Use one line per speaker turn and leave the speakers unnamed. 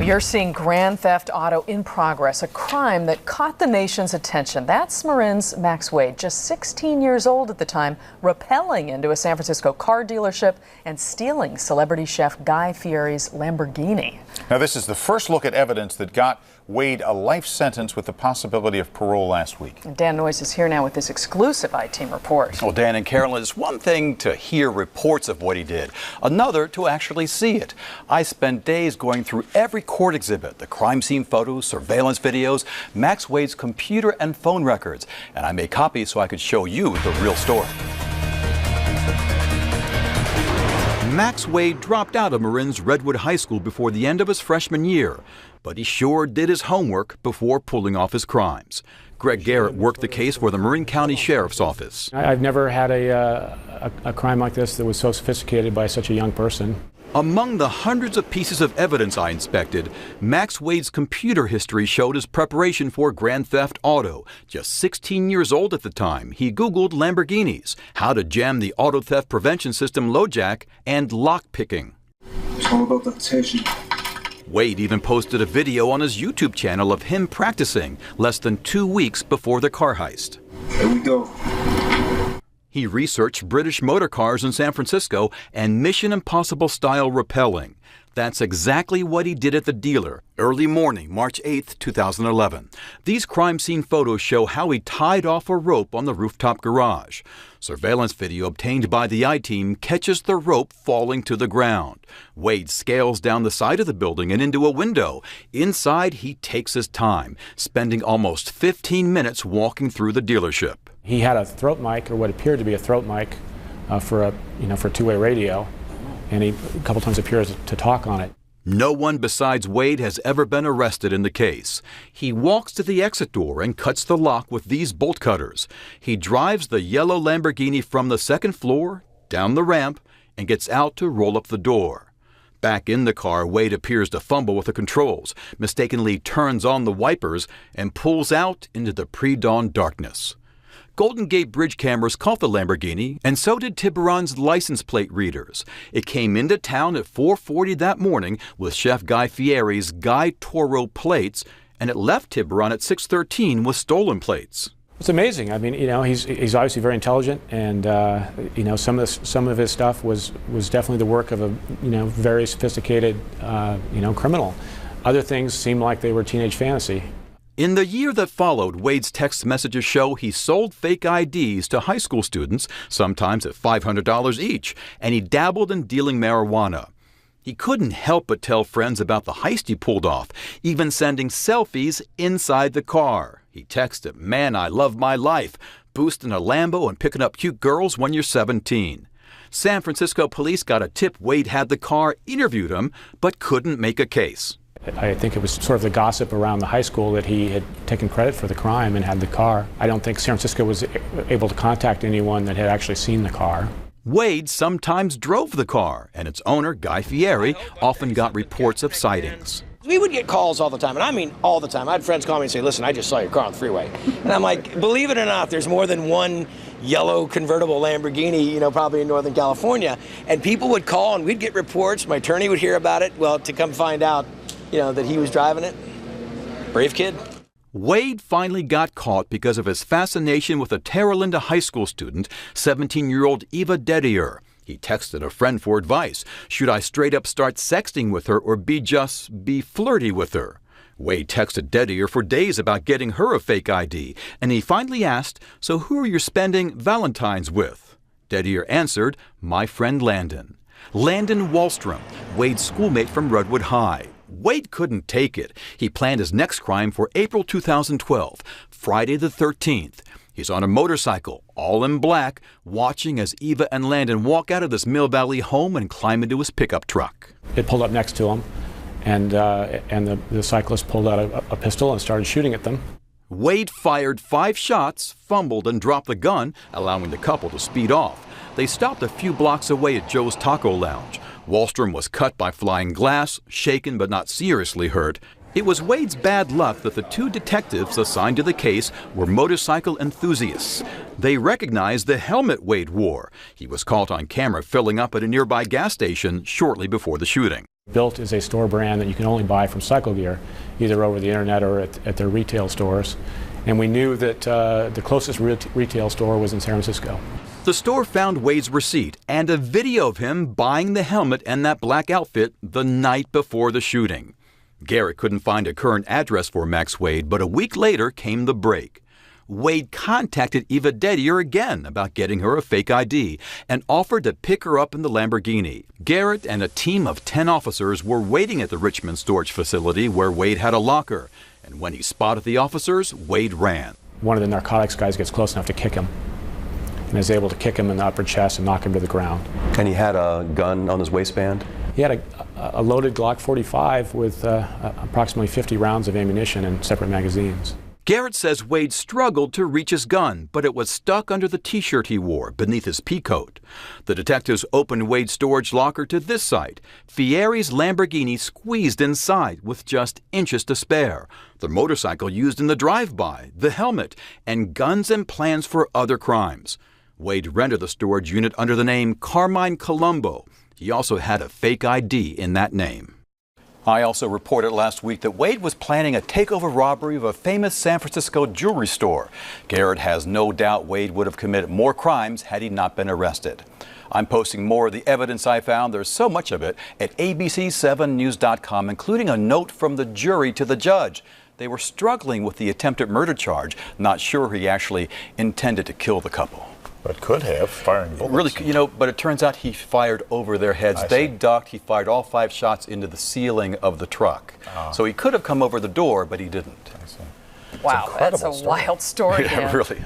You're seeing grand theft auto in progress, a crime that caught the nation's attention. That's Marin's Max Wade, just 16 years old at the time, rappelling into a San Francisco car dealership and stealing celebrity chef Guy Fieri's Lamborghini.
Now, this is the first look at evidence that got Wade a life sentence with the possibility of parole last week.
And Dan Noyes is here now with this exclusive I-Team report.
Well, Dan and Carolyn, it's one thing to hear reports of what he did, another to actually see it. I spent days going through every court exhibit, the crime scene photos, surveillance videos, Max Wade's computer and phone records, and I made copies so I could show you the real story. Max Wade dropped out of Marin's Redwood High School before the end of his freshman year, but he sure did his homework before pulling off his crimes. Greg Garrett worked the case for the Marin County Sheriff's Office.
I've never had a crime like this that was so sophisticated by such a young person.
Among the hundreds of pieces of evidence I inspected, Max Wade's computer history showed his preparation for grand theft auto. Just 16 years old at the time, he Googled Lamborghinis, how to jam the auto theft prevention system LoJack, and lockpicking.
It's all about the attention.
Wade even posted a video on his YouTube channel of him practicing less than 2 weeks before the car heist.
Here we go.
He researched British motor cars in San Francisco and Mission Impossible style rappelling. That's exactly what he did at the dealer, early morning, March 8, 2011. These crime scene photos show how he tied off a rope on the rooftop garage. Surveillance video obtained by the I-Team catches the rope falling to the ground. Wade scales down the side of the building and into a window. Inside, he takes his time, spending almost 15 minutes walking through the dealership.
He had a throat mic, or what appeared to be a throat mic, for two-way radio, and he a couple times appears to talk on it.
No one besides Wade has ever been arrested in the case. He walks to the exit door and cuts the lock with these bolt cutters. He drives the yellow Lamborghini from the second floor, down the ramp, and gets out to roll up the door. Back in the car, Wade appears to fumble with the controls, mistakenly turns on the wipers, and pulls out into the pre-dawn darkness. Golden Gate Bridge cameras caught the Lamborghini, and so did Tiburon's license plate readers. It came into town at 4:40 that morning with Chef Guy Fieri's Guy Toro plates, and it left Tiburon at 6:13 with stolen plates.
It's amazing. I mean, he's obviously very intelligent, and some of his stuff was definitely the work of a very sophisticated criminal. Other things seemed like they were teenage fantasy.
In the year that followed, Wade's text messages show he sold fake IDs to high school students, sometimes at $500 each, and he dabbled in dealing marijuana. He couldn't help but tell friends about the heist he pulled off, even sending selfies inside the car. He texted, "Man, I love my life, boosting a Lambo and picking up cute girls when you're 17. San Francisco police got a tip Wade had the car, interviewed him, but couldn't make a case.
I think it was sort of the gossip around the high school that he had taken credit for the crime and had the car. I don't think San Francisco was able to contact anyone that had actually seen the car.
Wade sometimes drove the car, and its owner, Guy Fieri, often got reports of sightings.
We would get calls all the time, and I mean all the time. I had friends call me and say, "Listen, I just saw your car on the freeway." And I'm like, believe it or not, there's more than one yellow convertible Lamborghini, probably in Northern California. And people would call, and we'd get reports. My attorney would hear about it. Well, to come find out, that he was driving it. Brave kid.
Wade finally got caught because of his fascination with a Terra Linda High School student, 17-year-old Eva Dedier. He texted a friend for advice. Should I straight up start sexting with her or be flirty with her? Wade texted Dedier for days about getting her a fake ID, and he finally asked, "So who are you spending Valentine's with?" Dedier answered, "My friend Landon." Landon Wallstrom, Wade's schoolmate from Redwood High. Wade couldn't take it. He planned his next crime for April 2012, Friday the 13th. He's on a motorcycle, all in black, watching as Eva and Landon walk out of this Mill Valley home and climb into his pickup truck.
It pulled up next to him, and the cyclist pulled out a pistol and started shooting at them.
Wade fired 5 shots, fumbled, and dropped the gun, allowing the couple to speed off. They stopped a few blocks away at Joe's Taco Lounge. Wallstrom was cut by flying glass, shaken but not seriously hurt. It was Wade's bad luck that the 2 detectives assigned to the case were motorcycle enthusiasts. They recognized the helmet Wade wore. He was caught on camera filling up at a nearby gas station shortly before the shooting.
Built is a store brand that you can only buy from Cycle Gear, either over the internet or at their retail stores. And we knew that the closest retail store was in San Francisco.
The store found Wade's receipt and a video of him buying the helmet and that black outfit the night before the shooting. Garrett couldn't find a current address for Max Wade, but a week later came the break. Wade contacted Eva Dedier again about getting her a fake ID and offered to pick her up in the Lamborghini. Garrett and a team of 10 officers were waiting at the Richmond storage facility where Wade had a locker. And when he spotted the officers, Wade ran.
One of the narcotics guys gets close enough to kick him and is able to kick him in the upper chest and knock him to the ground.
And he had a gun on his waistband?
He had a loaded Glock 45 with approximately 50 rounds of ammunition in separate magazines.
Garrett says Wade struggled to reach his gun, but it was stuck under the T-shirt he wore beneath his pea coat. The detectives opened Wade's storage locker to this site. Fieri's Lamborghini squeezed inside with just inches to spare. The motorcycle used in the drive-by, the helmet, and guns and plans for other crimes. Wade rented the storage unit under the name Carmine Colombo. He also had a fake ID in that name. I also reported last week that Wade was planning a takeover robbery of a famous San Francisco jewelry store. Garrett has no doubt Wade would have committed more crimes had he not been arrested. I'm posting more of the evidence I found, there's so much of it, at abc7news.com, including a note from the jury to the judge. They were struggling with the attempted murder charge, not sure he actually intended to kill the couple.
But could have, firing bullets.
Really, but it turns out he fired over their heads. They ducked. He fired all 5 shots into the ceiling of the truck. So he could have come over the door, but he didn't.
Wow, that's a wild story.
Yeah, really.